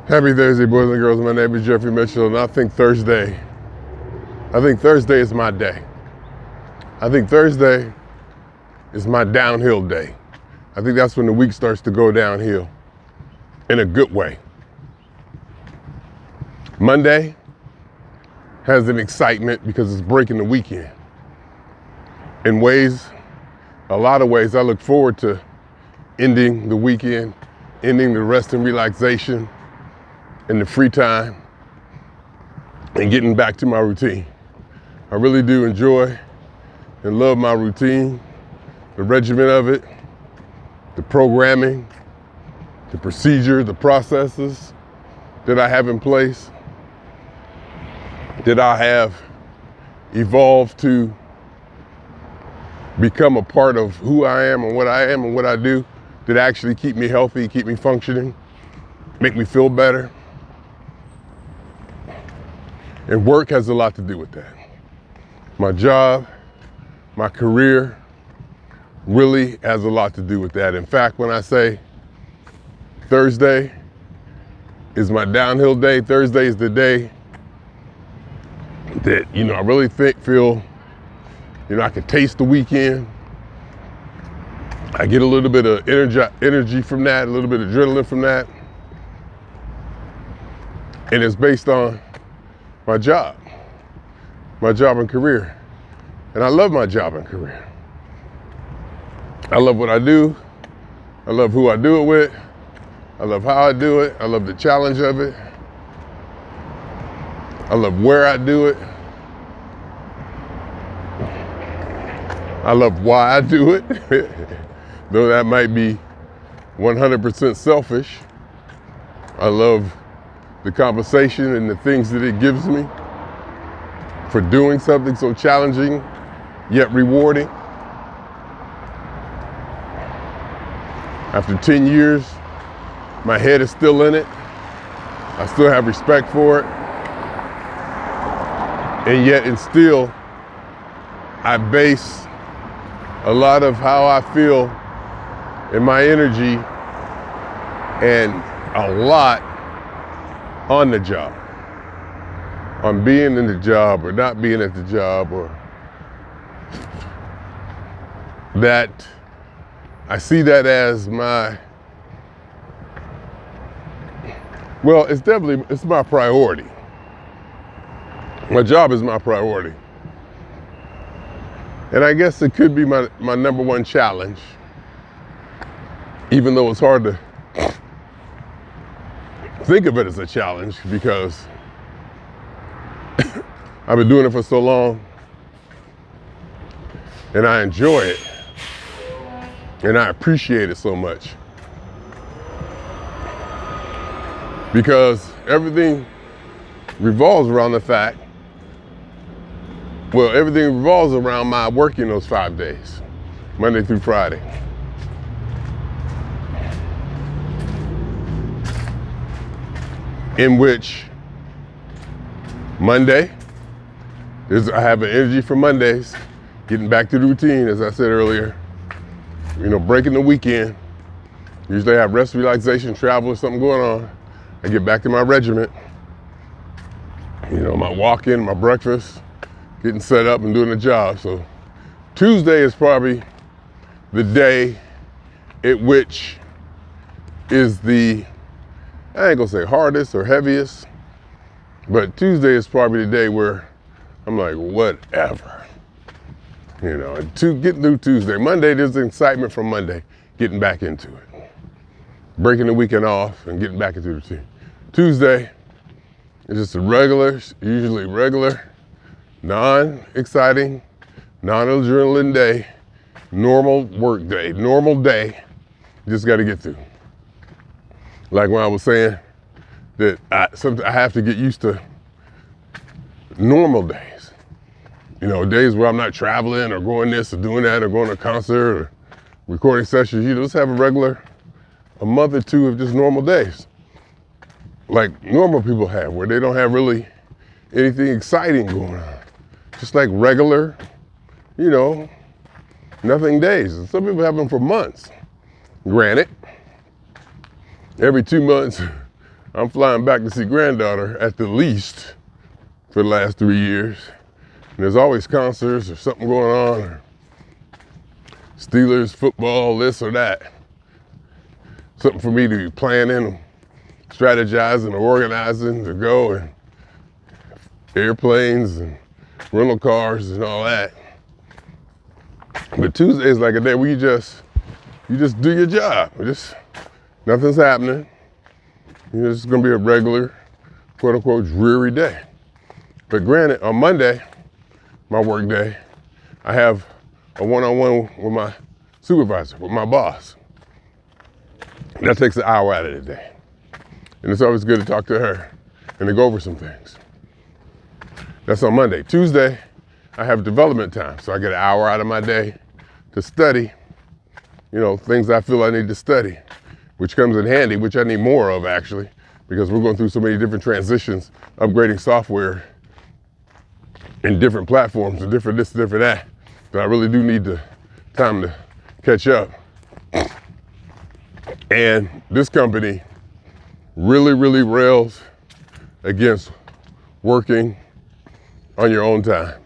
Happy Thursday, boys and girls. My name is Jeffrey Mitchell, and I think Thursday is my day. I think Thursday is my downhill day. I think that's when the week starts to go downhill in a good way. Monday has an excitement because it's breaking the weekend. A lot of ways, I look forward to ending the weekend, ending the rest and relaxation and the free time, and getting back to my routine. I really do enjoy and love my routine, the regimen of it, the programming, the procedure, the processes that I have in place, that I have evolved to become a part of who I am and what I do, that actually keep me healthy, keep me functioning, make me feel better. And work has a lot to do with that. My job, my career really has a lot to do with that. In fact, when I say Thursday is my downhill day, Thursday is the day that, I really feel, I can taste the weekend. I get a little bit of energy from that, a little bit of adrenaline from that. And it's based on my job and career. And I love my job and career. I love what I do. I love who I do it with. I love how I do it. I love the challenge of it. I love where I do it. I love why I do it. Though that might be 100% selfish. I love the compensation and the things that it gives me for doing something so challenging yet rewarding. After 10 years, my head is still in it. I still have respect for it. And yet, I base a lot of how I feel and my energy and a lot on the job, on being in the job or not being at the job, or that I see that as it's my priority. My job is my priority. And I guess it could be my number one challenge, even though it's hard to think of it as a challenge because I've been doing it for so long and I enjoy it and I appreciate it so much because everything revolves around my working those 5 days, Monday through Friday. In which Monday, I have an energy for Mondays, getting back to the routine, as I said earlier, breaking the weekend. Usually I have rest, relaxation, travel, or something going on. I get back to my regiment, my walk-in, my breakfast, getting set up and doing the job. So Tuesday is probably the day at which is I ain't gonna say hardest or heaviest, but Tuesday is probably the day where I'm like, whatever. To get through Tuesday. Monday, there's the excitement from Monday, getting back into it. Breaking the weekend off and getting back into the routine. Tuesday is just usually regular, non-exciting, non-adrenaline day, normal work day, normal day, just gotta get through. Like when I was saying that I have to get used to normal days. Days where I'm not traveling or going this or doing that or going to a concert or recording sessions. Just have a month or two of just normal days. Like normal people have, where they don't have really anything exciting going on. Just like regular, nothing days. And some people have them for months. Granted, every 2 months, I'm flying back to see granddaughter at the least for the last 3 years. And there's always concerts or something going on, or Steelers football, this or that. Something for me to be planning, strategizing, or organizing to go, and airplanes and rental cars and all that. But Tuesday is like a day where you just do your job. Nothing's happening. It's gonna be a regular, quote unquote, dreary day. But granted, on Monday, my work day, I have a one-on-one with my supervisor, with my boss. That takes an hour out of the day. And it's always good to talk to her and to go over some things. That's on Monday. Tuesday, I have development time. So I get an hour out of my day to study, things I feel I need to study, which comes in handy, which I need more of actually, because we're going through so many different transitions, upgrading software in different platforms and different this, different that I really do need the time to catch up. And this company really, really rails against working on your own time.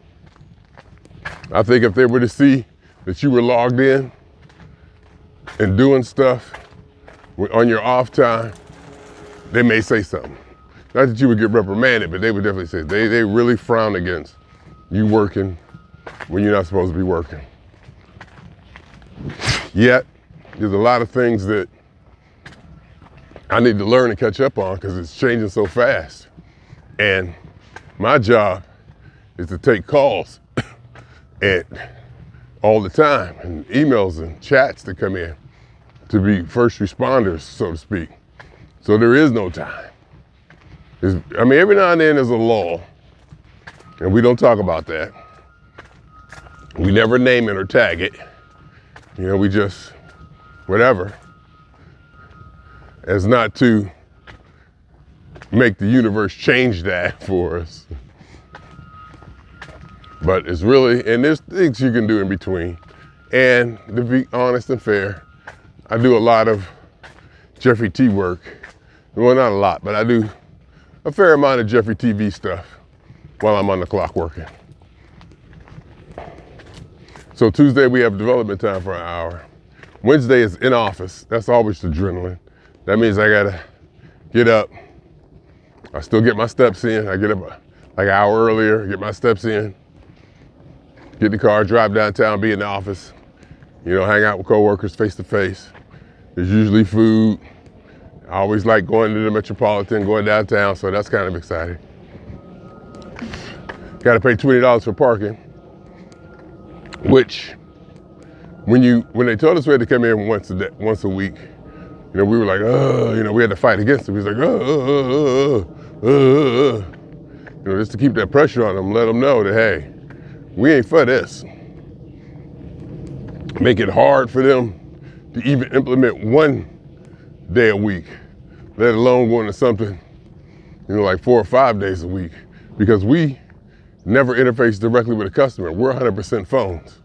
I think if they were to see that you were logged in and doing stuff on your off time, they may say something. Not that you would get reprimanded, but they would definitely say, they really frown against you working when you're not supposed to be working. Yet, there's a lot of things that I need to learn and catch up on because it's changing so fast. And my job is to take calls and all the time, and emails and chats that come in, to be first responders, so to speak. So there is no time. Every now and then there's a lull, and we don't talk about that. We never name it or tag it. We just, whatever, as not to make the universe change that for us. But it's really, and there's things you can do in between. And to be honest and fair, I do a lot of Jeffery T work. Well, not a lot, but I do a fair amount of Jeffery TV stuff while I'm on the clock working. So Tuesday we have development time for an hour. Wednesday is in office. That's always adrenaline. That means I gotta get up. I still get my steps in. I get up like an hour earlier, get my steps in, get in the car, drive downtown, be in the office, hang out with coworkers face to face. There's usually food. I always like going to the Metropolitan, going downtown, so that's kind of exciting. Got to pay $20 for parking, which when they told us we had to come in once a week, we were like, we had to fight against it. We was like, just to keep that pressure on them, let them know that, hey, we ain't for this. Make it hard for them to even implement 1 day a week, let alone going to something, like 4 or 5 days a week, because we never interface directly with a customer. We're 100% phones.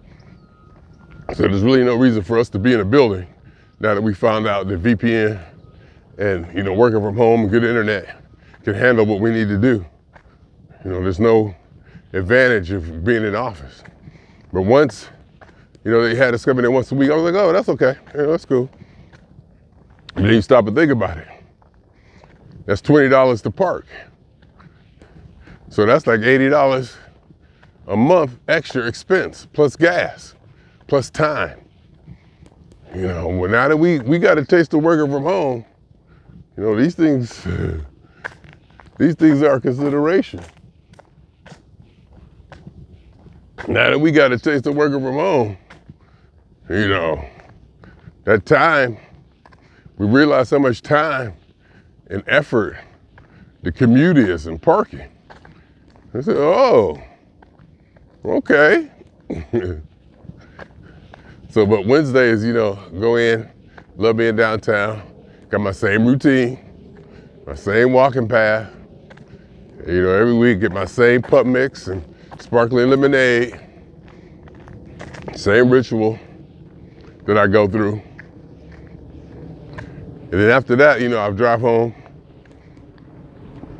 So there's really no reason for us to be in a building now that we found out that VPN and, working from home and good internet can handle what we need to do. There's no advantage of being in the office. But once, they had us coming in once a week, I was like, oh, that's okay. That's cool. And then you stop and think about it. That's $20 to park. So that's like $80 a month extra expense, plus gas, plus time. Well, now that we got a taste of working from home, these things are a consideration. Now that we got a taste of working from home, that time, we realize how much time and effort the commute is and parking. I said, oh, okay. So, but Wednesdays, go in, love being downtown, got my same routine, my same walking path. Every week get my same pup mix and sparkling lemonade, same ritual that I go through. And then after that, I drive home,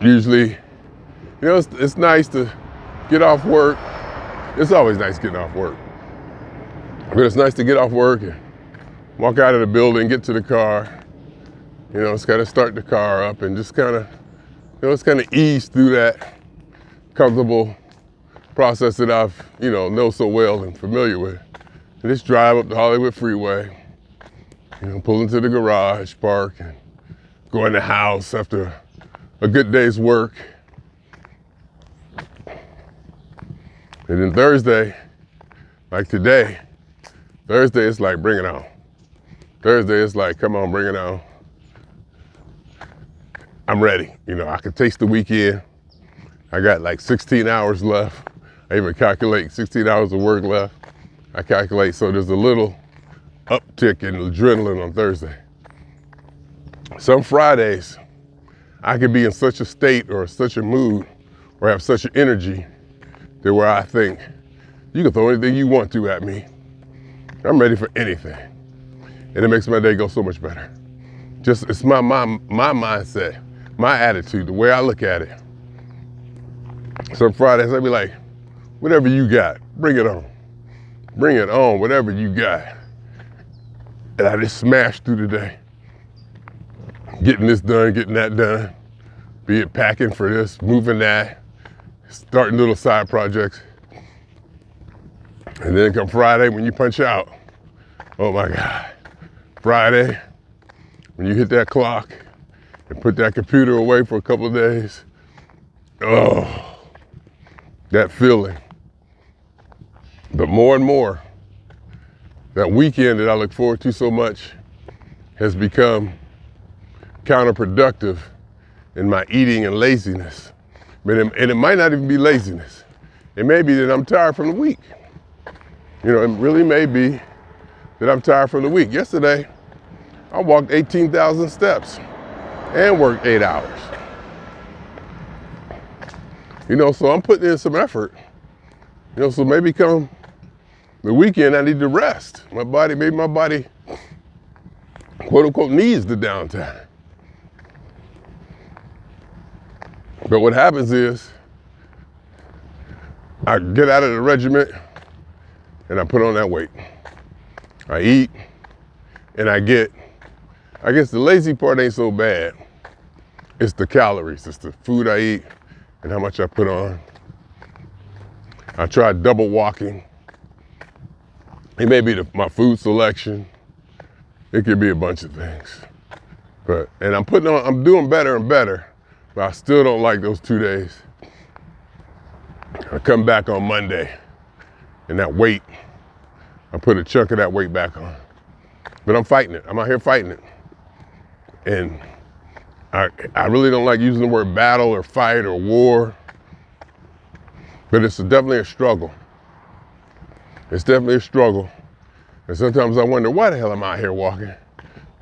usually, it's nice to get off work. It's always nice getting off work. But it's nice to get off work and walk out of the building, get to the car. It's got to start the car up and just kind of, it's kind of ease through that comfortable process that I've, know so well and familiar with. And just drive up the Hollywood Freeway, pull into the garage, park, and go in the house after a good day's work. And then Thursday, like today, Thursday it's like, bring it on. Thursday it's like, come on, bring it on. I'm ready. I can taste the weekend. I got like 16 hours left. I even calculate 16 hours of work left. I calculate, so there's a little uptick in adrenaline on Thursday. Some Fridays, I could be in such a state or such a mood or have such an energy that where I think, you can throw anything you want to at me. I'm ready for anything. And it makes my day go so much better. It's my mindset, my attitude, the way I look at it. Some Fridays, I'd be like, whatever you got, bring it on. Bring it on, whatever you got. And I just smash through the day. Getting this done, getting that done. Be it packing for this, moving that, starting little side projects. And then come Friday when you punch out. Oh my God. Friday, when you hit that clock and put that computer away for a couple of days. Oh, that feeling. But more and more, that weekend that I look forward to so much has become counterproductive in my eating and laziness. And it might not even be laziness. It may be that I'm tired from the week. It really may be that I'm tired from the week. Yesterday, I walked 18,000 steps and worked 8 hours. So I'm putting in some effort. So maybe come the weekend, I need to rest. Maybe my body, quote unquote, needs the downtime. But what happens is, I get out of the regiment and I put on that weight. I eat and I guess the lazy part ain't so bad. It's the calories, it's the food I eat and how much I put on. I tried double walking. It may be my food selection. It could be a bunch of things. And I'm doing better and better, but I still don't like those 2 days. I come back on Monday and that weight, I put a chunk of that weight back on. But I'm fighting it. I'm out here fighting it. And I really don't like using the word battle or fight or war, but it's definitely a struggle. It's definitely a struggle. And sometimes I wonder, why the hell am I out here walking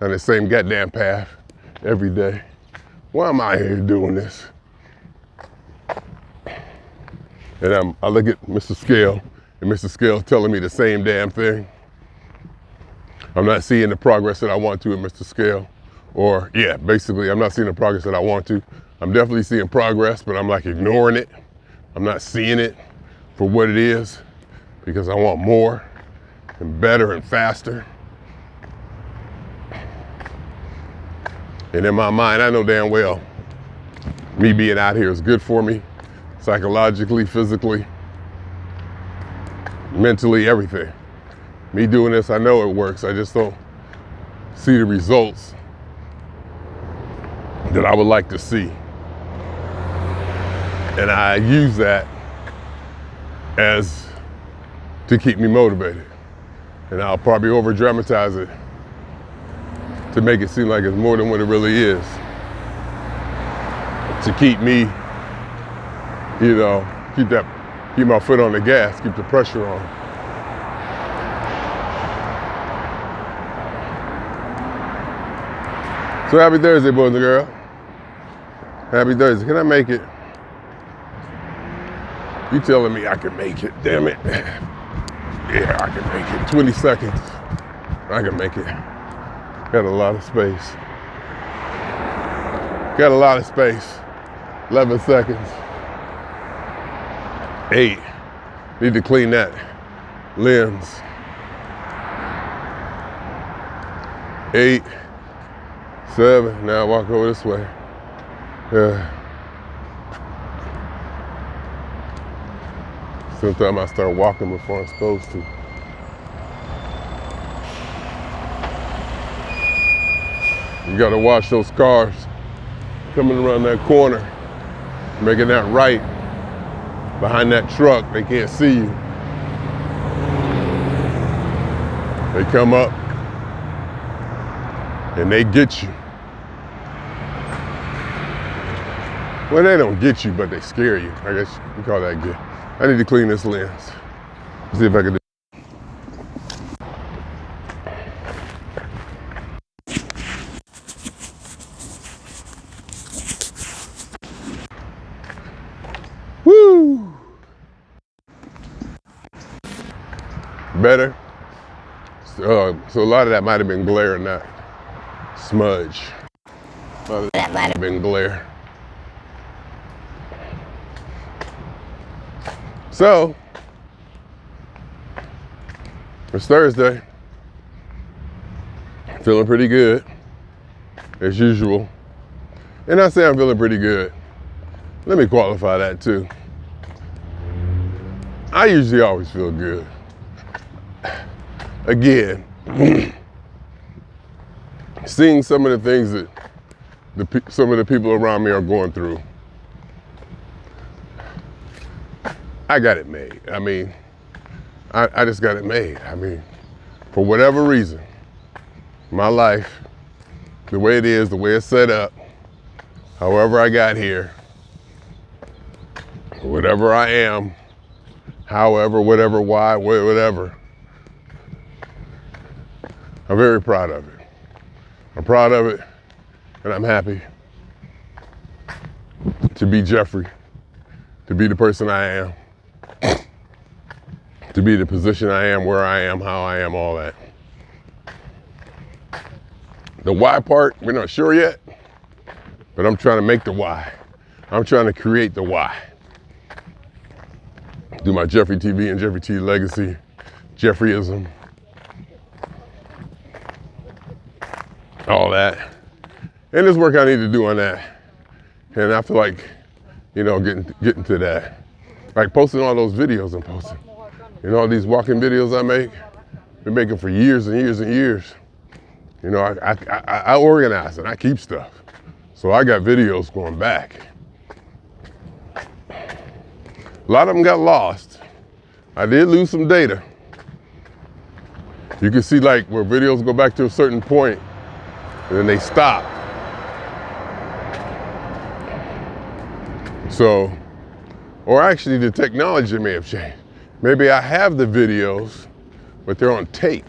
on the same goddamn path every day? Why am I out here doing this? And I look at Mr. Scale, and Mr. Scale telling me the same damn thing. I'm not seeing the progress that I want to in Mr. Scale. Or, basically, I'm not seeing the progress that I want to. I'm definitely seeing progress, but I'm like ignoring it. I'm not seeing it for what it is because I want more and better and faster. And in my mind, I know damn well me being out here is good for me, psychologically, physically, mentally, everything. Me doing this, I know it works. I just don't see the results that I would like to see. And I use that as to keep me motivated. And I'll probably over dramatize it to make it seem like it's more than what it really is. To keep me, keep my foot on the gas, keep the pressure on. So happy Thursday, boys and girls. Happy Thursday. Can I make it? You telling me I can make it, damn it. Yeah, I can make it. 20 seconds. I can make it. Got a lot of space. Got a lot of space. 11 seconds. 8. Need to clean that lens. 8, 7. Now walk over this way. Sometimes I start walking before I'm supposed to. You gotta watch those cars coming around that corner, making that right behind that truck. They can't see you. They come up and they get you. Well, they don't get you, but they scare you. I guess you call that good. I need to clean this lens. See if I can do. Woo! Better. So a lot of that might have been glare, not smudge. A lot of that might have been glare. So, it's Thursday. Feeling pretty good, as usual. And I say I'm feeling pretty good. Let me qualify that too. I usually always feel good. Again, seeing some of the things that some of the people around me are going through, I got it made. I mean, I just got it made. I mean, for whatever reason, my life, the way it is, the way it's set up, however I got here, whatever I am, however, whatever, why, whatever, I'm very proud of it. I'm proud of it, and I'm happy to be Jeffery, to be the person I am, to be the position I am, where I am, how I am, all that. The why part, we're not sure yet, but I'm trying to make the why. I'm trying to create the why. Do my Jeffery TV and Jeffery TV legacy, Jeffreyism, all that. And there's work I need to do on that. And I feel like, you know, getting to that. Like posting all those videos I'm posting. You know, all these walking videos I make, been making for years and years and years. You know, I organize and I keep stuff. So I got videos going back. A lot of them got lost. I did lose some data. You can see like where videos go back to a certain point and then they stop. So, or actually the technology may have changed. Maybe I have the videos, but they're on tape.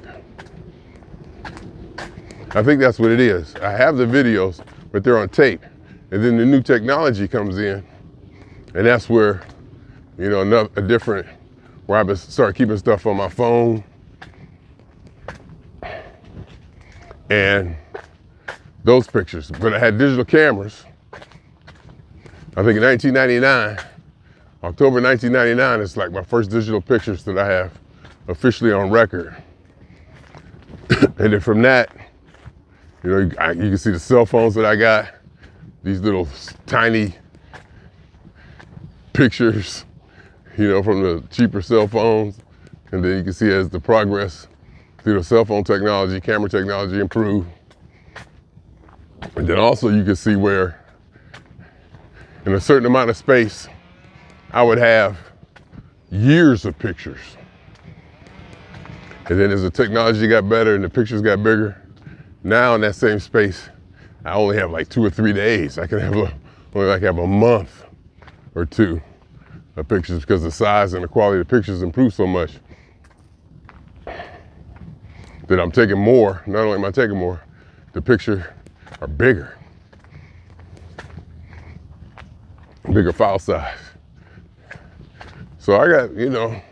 I think that's what it is. I have the videos, but they're on tape. And then the new technology comes in, and that's where, you know, a different, where I start keeping stuff on my phone. And those pictures, but I had digital cameras. I think in 1999, October 1999 is like my first digital pictures that I have officially on record. And then from that, you know, you can see the cell phones that I got, these little tiny pictures, you know, from the cheaper cell phones. And then you can see as the progress through the cell phone technology, camera technology improved. And then also you can see where in a certain amount of space, I would have years of pictures. And then as the technology got better and the pictures got bigger, now in that same space, I only have like 2 or 3 days. I can have only like have a month or 2 of pictures because the size and the quality of the pictures improved so much that I'm taking more. Not only am I taking more, the pictures are bigger. Bigger file size. So I got, you know,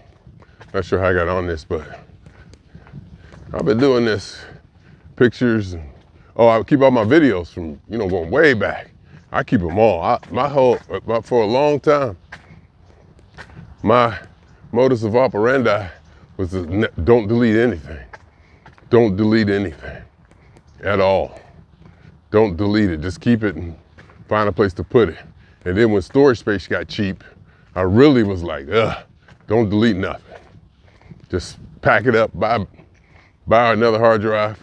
not sure how I got on this, but I've been doing this, pictures. I keep all my videos from, you know, going way back. I keep them all. For a long time, my modus of operandi was to don't delete anything. Don't delete anything at all. Don't delete it. Just keep it and find a place to put it. And then when storage space got cheap, I really was like, don't delete nothing. Just pack it up, buy another hard drive,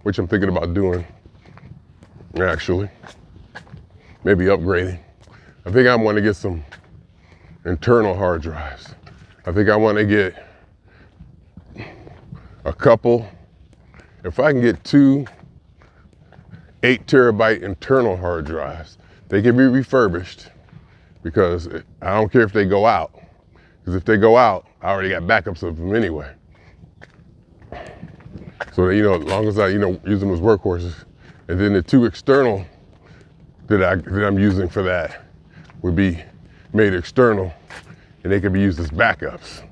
which I'm thinking about doing, actually. Maybe upgrading. I think I want to get some internal hard drives. I think I want to get a couple. If I can get 2 8 terabyte internal hard drives, they can be refurbished, because I don't care if they go out. Because if they go out, I already got backups of them anyway. So, as long as I, use them as workhorses. And then the 2 external that I'm using for that would be made external, and they can be used as backups.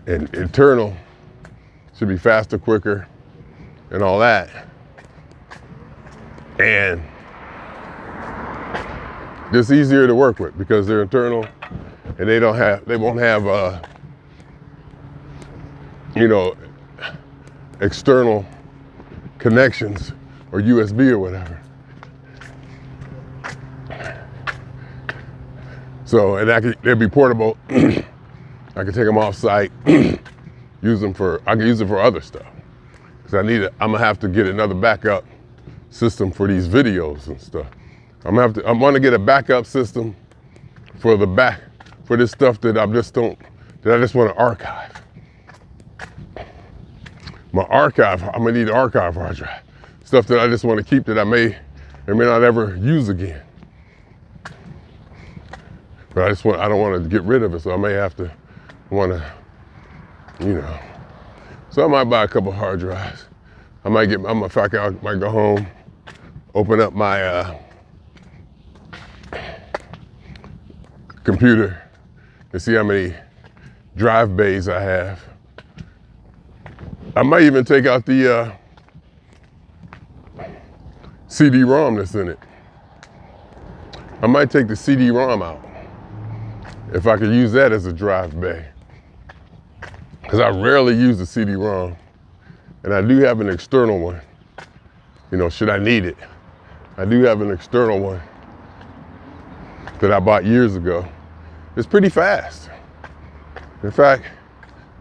And internal should be faster, quicker, and all that. And just easier to work with because they're internal, and they won't have external connections or USB or whatever. So, and they'll be portable. I can take them off site, I can use them for other stuff. Because I'm gonna have to get another backup system for these videos and stuff. I'm gonna get a backup system for this stuff that I just want to archive. I'm gonna need an archive hard drive. Stuff that I just want to keep that I may or may not ever use again. But I don't want to get rid of it, so I may have to So I might buy a couple hard drives. I might go home, open up my computer and see how many drive bays I have. I might even take out the CD-ROM that's in it. I might take the CD-ROM out if I could use that as a drive bay. Because I rarely use the CD-ROM. And I do have an external one, should I need it. I do have an external one that I bought years ago. It's pretty fast. In fact,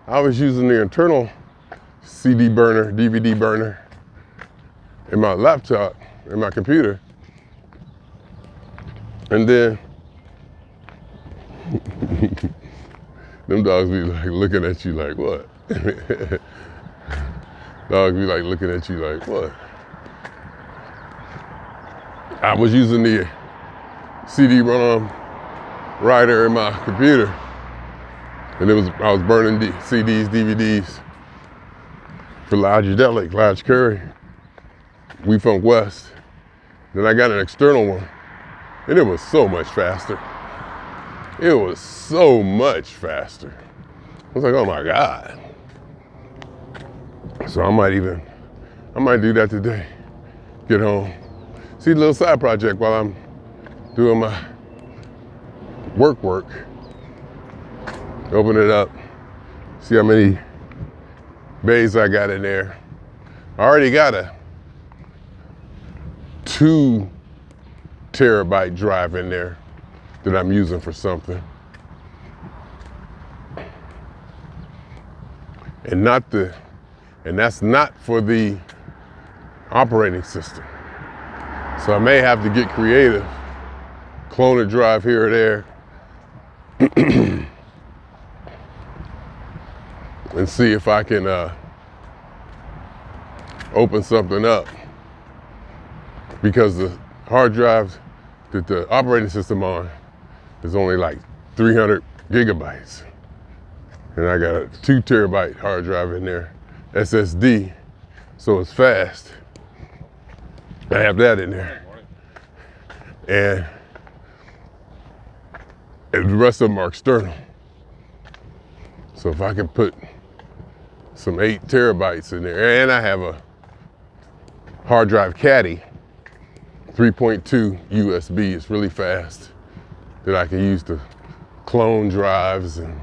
I was using the internal CD burner, DVD burner in my laptop, in my computer. And then them dogs be like looking at you like, what? Dogs be like looking at you like, what? I was using the CD-ROM writer in my computer, and I was burning CDs, DVDs for Large Curry, We Funk West. Then I got an external one, and it was so much faster. It was so much faster. I was like, oh my God. So I might do that today. Get home. See a little side project while I'm doing my work. Open it up. See how many bays I got in there. I already got a 2 terabyte drive in there that I'm using for something. And that's not for the operating system. So I may have to get creative, clone a drive here or there, and see if I can open something up. Because the hard drives that the operating system on is only like 300 gigabytes. And I got a 2 terabyte hard drive in there, SSD, so it's fast. I have that in there. And the rest of them are external. So if I can put some 8 terabytes in there, and I have a hard drive caddy 3.2 USB. It's really fast that I can use to clone drives and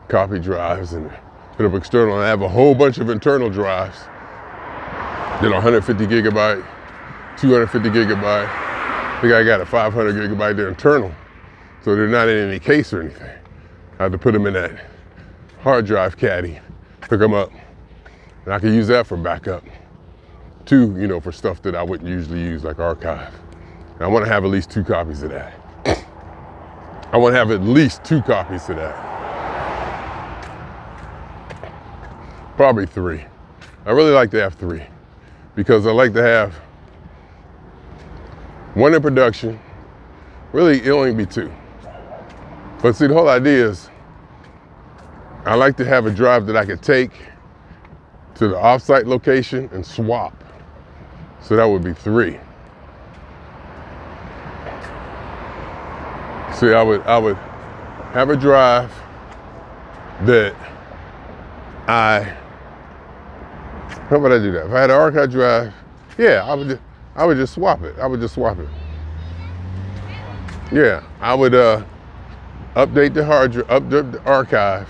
copy drives and put up external. I have a whole bunch of internal drives that are 150 gigabyte, 250 gigabyte. I think I got a 500 gigabyte. They're internal, so they're not in any case or anything. I have to put them in that hard drive caddy, hook them up, and I can use that for backup too, you know, for stuff that I wouldn't usually use, like archive. And I want to have at least 2 copies of that. I want to have at least 2 copies of that. Probably 3. I really like to have 3 because I like to have 1 in production. Really, it'll only be 2. But see, the whole idea is I like to have a drive that I could take to the offsite location and swap. So that would be 3. See, I would have a drive that how would I do that? If I had an archive drive, yeah, I would just swap it. I would just swap it. Yeah, I would update the update the archive,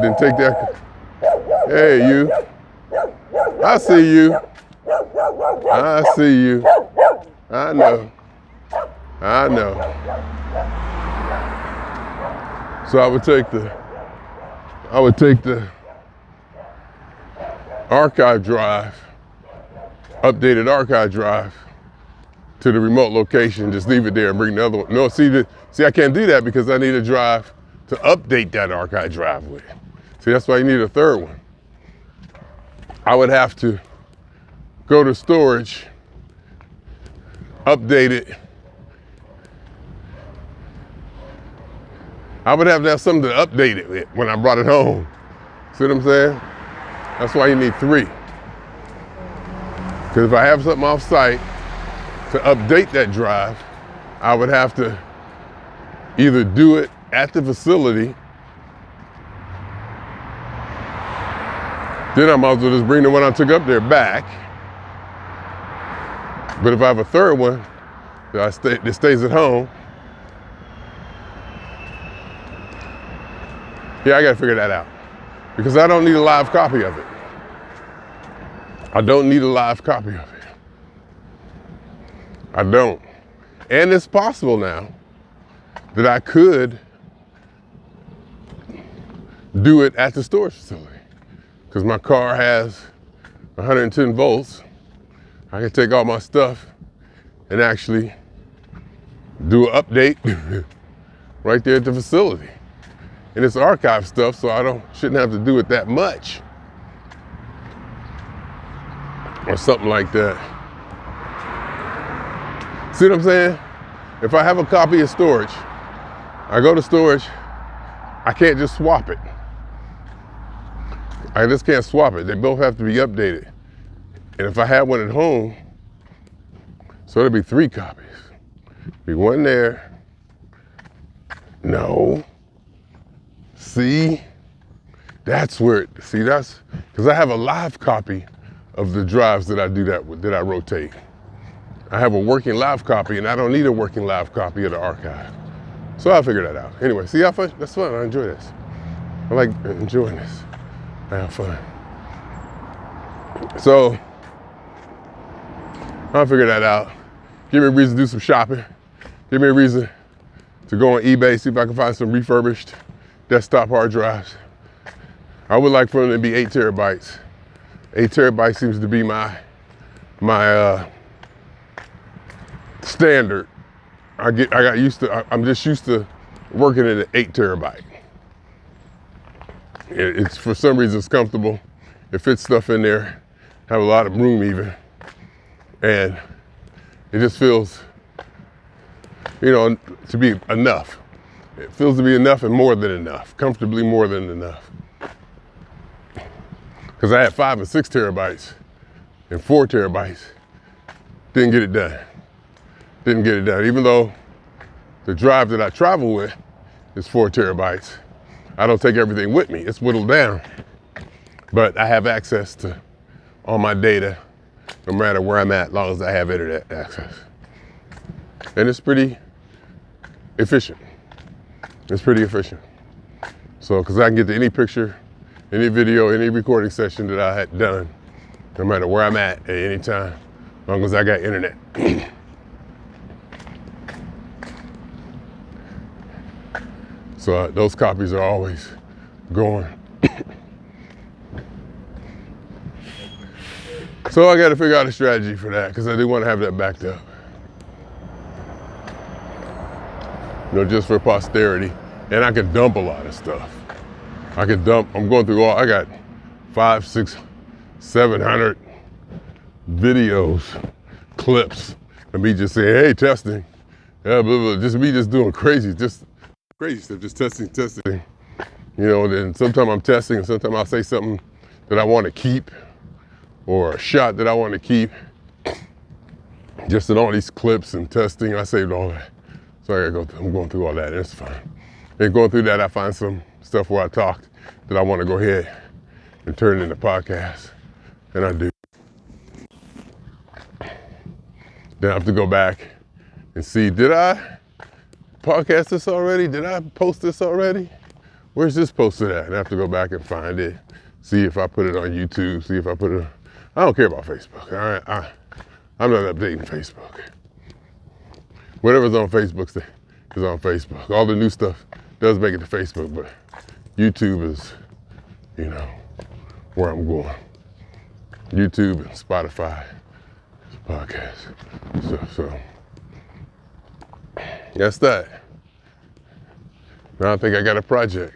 then take that. Hey, you. I see you. I see you. I know. I know. So I would take the archive drive, updated archive drive to the remote location, just leave it there and bring the other one. No, see, I can't do that because I need a drive to update that archive drive with. See, that's why you need a 3rd one. I would have to go to storage, update it. I would have to have something to update it with when I brought it home. See what I'm saying? That's why you need 3. Because if I have something off site to update that drive, I would have to either do it at the facility, then I might as well just bring the one I took up there back. But if I have a 3rd one that stays at home, yeah, I gotta figure that out. Because I don't need a live copy of it. I don't need a live copy of it. I don't. And it's possible now that I could do it at the storage facility. Because my car has 110 volts. I can take all my stuff and actually do an update right there at the facility. And it's archive stuff, so I shouldn't have to do it that much. Or something like that. See what I'm saying? If I have a copy of storage, I go to storage, I can't just swap it. I just can't swap it. They both have to be updated. And if I had one at home, so it'd be 3 copies. Be 1 there. No. See? That's where, that's, because I have a live copy of the drives that I do that with, that I rotate. I have a working live copy and I don't need a working live copy of the archive. So I'll figure that out. Anyway, see how fun? That's fun, I enjoy this. I like enjoying this. I have fun. So, I'll figure that out. Give me a reason to do some shopping. Give me a reason to go on eBay, see if I can find some refurbished desktop hard drives. I would like for them to be 8 terabytes. 8 terabytes seems to be my standard. I'm just used to working at an 8 terabyte. It's for some reason it's comfortable. It fits stuff in there. Have a lot of room even. And it just feels, to be enough. It feels to be enough and more than enough. Comfortably more than enough. Because I had 5 and 6 terabytes and 4 terabytes. Didn't get it done. Didn't get it done. Even though the drive that I travel with is 4 terabytes. I don't take everything with me. It's whittled down. But I have access to all my data no matter where I'm at, as long as I have internet access. And it's pretty efficient. It's pretty efficient. So, because I can get to any picture, any video, any recording session that I had done, no matter where I'm at any time, as long as I got internet. So those copies are always going. So I got to figure out a strategy for that because I do want to have that backed up. You know, just for posterity. And I can dump a lot of stuff. I can dump, I'm going through I got 500, 600, 700 videos, clips of me just saying, hey, testing. Yeah, blah, blah, just me just doing crazy stuff, just testing. You know, then sometimes I'm testing and sometimes I'll say something that I want to keep or a shot that I want to keep. Just in all these clips and testing, I saved all that. So I'm going through all that, and it's fine. And going through that, I find some stuff where I talked that I want to go ahead and turn into podcasts, and I do. Then I have to go back and see, did I podcast this already? Did I post this already? Where's this posted at? And I have to go back and find it, see if I put it on YouTube, see if I put it, I don't care about Facebook. I'm not updating Facebook. Whatever's on Facebook is on Facebook. All the new stuff does make it to Facebook, but YouTube is, you know, where I'm going. YouTube and Spotify, podcast. So that's that. Now I think I got a project.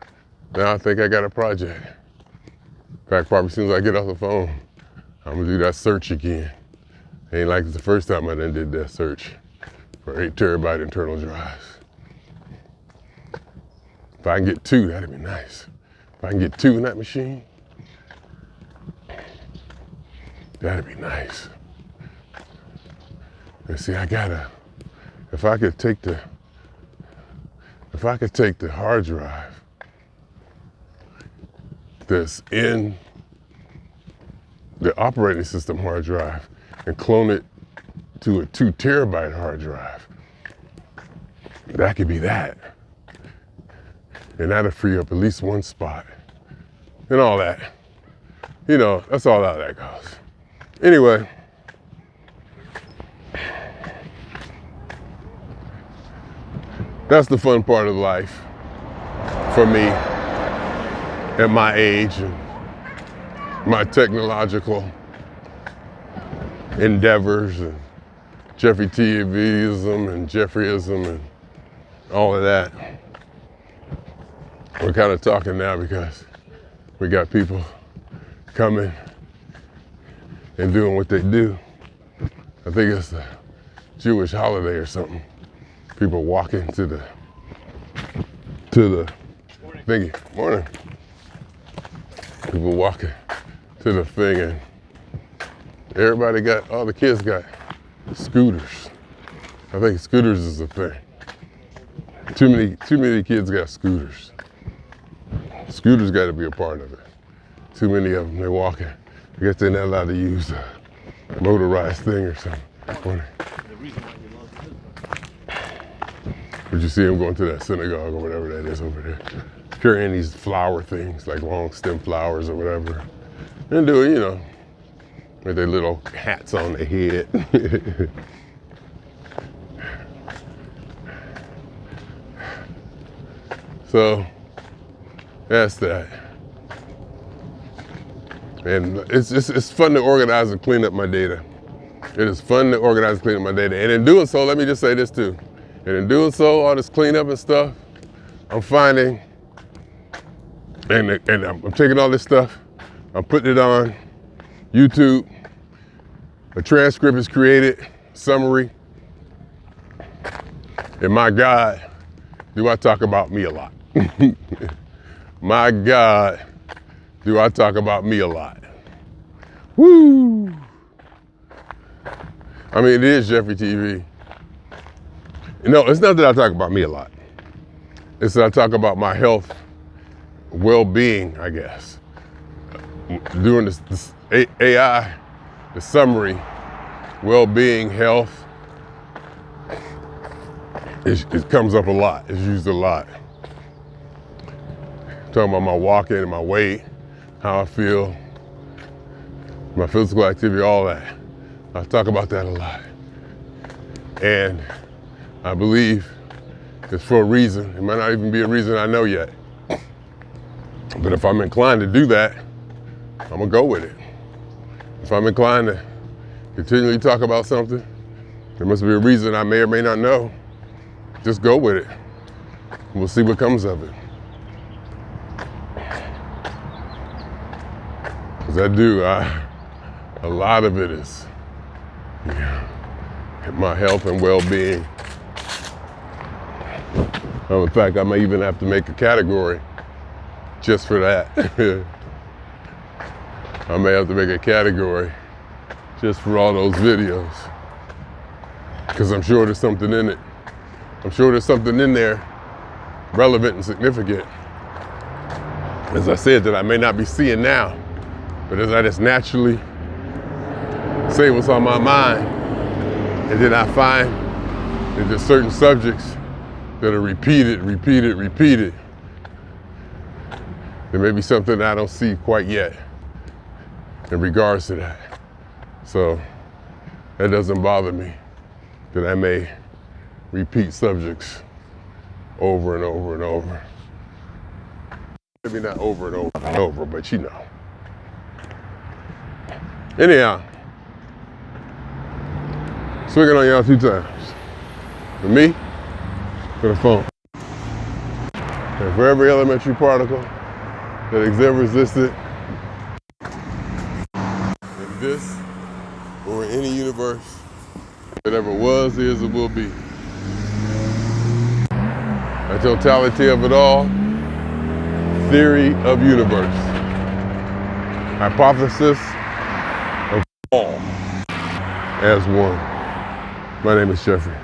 In fact, probably as soon as I get off the phone, I'm gonna do that search again. Ain't like the first time I done did that search for 8 terabyte internal drives. If I can get 2, that'd be nice. If I can get 2 in that machine, that'd be nice. And see, if I could take the hard drive that's in the operating system hard drive and clone it to a 2 terabyte hard drive, that could be that. And that'll free up at least one spot and all that. You know, that's all how that goes. Anyway, that's the fun part of life for me at my age and my technological endeavors and Jeffrey TVism and Jefferyism and all of that. We're kind of talking now because we got people coming and doing what they do. I think it's a Jewish holiday or something. People walking to the thingy. Morning. People walking to the thing and all the kids got scooters. I think scooters is a thing. Too many kids got scooters. Scooters got to be a part of it. Too many of them, they're walking. I guess they're not allowed to use a motorized thing or something. But you see them going to that synagogue or whatever that is over there, carrying these flower things, like long stem flowers or whatever. And doing, you know, with their little hats on their head. So that's that. And it's fun to organize and clean up my data. It is fun to organize and clean up my data. And in doing so, let me just say this too. And in doing so, all this cleanup and stuff, I'm finding, and I'm taking all this stuff, I'm putting it on YouTube. A transcript is created, summary. And my God, do I talk about me a lot. My God, do I talk about me a lot. Woo! I mean, it is Jeffery TV. No, it's not that I talk about me a lot. It's that I talk about my health, well-being, I guess. Doing this AI the summary, well-being, health, it comes up a lot. It's used a lot. Talking about my walking and my weight, how I feel, my physical activity, all that. I talk about that a lot. And I believe it's for a reason. It might not even be a reason I know yet. But if I'm inclined to do that, I'm gonna go with it. If I'm inclined to continually talk about something, there must be a reason I may or may not know. Just go with it. We'll see what comes of it. Because a lot of it is my health and well-being. In fact, I may even have to make a category just for that. I may have to make a category just for all those videos. Because I'm sure there's something in it. I'm sure there's something in there relevant and significant. As I said, that I may not be seeing now, but as I just naturally say what's on my mind, and then I find that there's certain subjects that are repeated. There may be something I don't see quite yet in regards to that. So that doesn't bother me, that I may repeat subjects over and over and over. Maybe not over and over and over, but you know. Anyhow, swinging on y'all 2 times. For me, for the phone. And for every elementary particle that has ever existed in this or in any universe that ever was, is, or will be. The totality of it all, theory of universe, hypothesis of all as one. My name is Jeffery.